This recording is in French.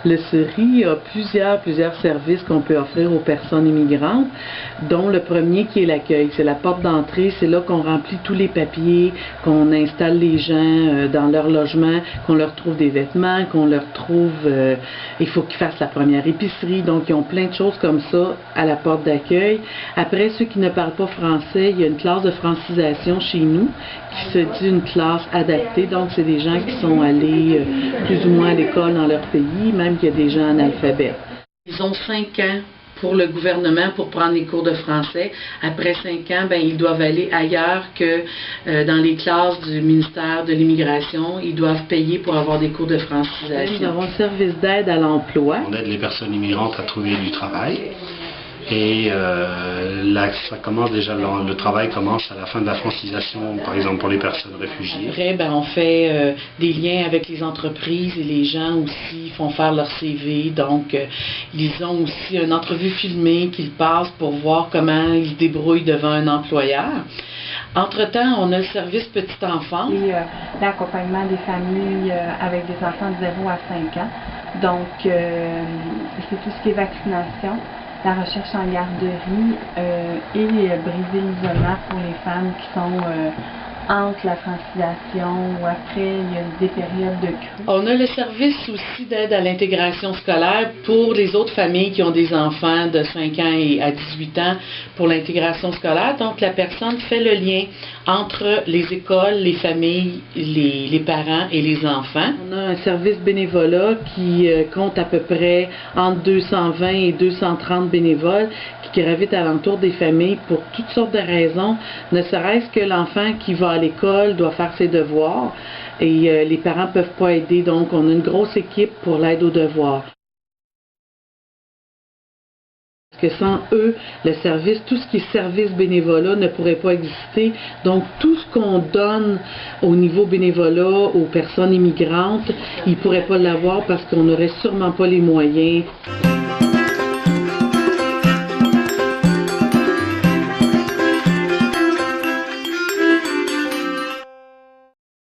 Le CERI a plusieurs services qu'on peut offrir aux personnes immigrantes, dont le premier qui est l'accueil. C'est la porte d'entrée, c'est là qu'on remplit tous les papiers, qu'on installe les gens dans leur logement, qu'on leur trouve des vêtements, qu'on leur trouve... il faut qu'ils fassent la première épicerie, donc ils ont plein de choses comme ça à la porte d'accueil. Après, ceux qui ne parlent pas français, il y a une classe de francisation chez nous, qui se dit une classe adaptée, donc c'est des gens qui sont allés plus ou moins à l'école dans leur pays, même qu'il y a des gens analphabètes. Ils ont 5 ans pour le gouvernement pour prendre les cours de français. Après 5 ans, ils doivent aller ailleurs que dans les classes du ministère de l'Immigration. Ils doivent payer pour avoir des cours de francisation. Nous avons un service d'aide à l'emploi. On aide les personnes immigrantes à trouver du travail. Et ça commence déjà, le travail commence à la fin de la francisation, par exemple pour les personnes réfugiées. Après, on fait des liens avec les entreprises et les gens aussi font faire leur CV. Donc, ils ont aussi une entrevue filmée qu'ils passent pour voir comment ils se débrouillent devant un employeur. Entre-temps, on a le service petite enfance. Et l'accompagnement des familles avec des enfants de 0 à 5 ans. Donc, c'est tout ce qui est vaccination, la recherche en garderie et briser l'isolement pour les femmes qui sont entre la francisation ou après, il y a des périodes de crue. On a le service aussi d'aide à l'intégration scolaire pour les autres familles qui ont des enfants de 5 ans et à 18 ans pour l'intégration scolaire. Donc, la personne fait le lien entre les écoles, les familles, les parents et les enfants. On a un service bénévolat qui compte à peu près entre 220 et 230 bénévoles qui gravitent alentour des familles pour toutes sortes de raisons, ne serait-ce que l'enfant qui va à l'école doit faire ses devoirs et les parents ne peuvent pas aider, donc on a une grosse équipe pour l'aide aux devoirs. Parce que sans eux, le service, tout ce qui est service bénévolat ne pourrait pas exister. Donc tout ce qu'on donne au niveau bénévolat aux personnes immigrantes, ils ne pourraient pas l'avoir parce qu'on n'aurait sûrement pas les moyens.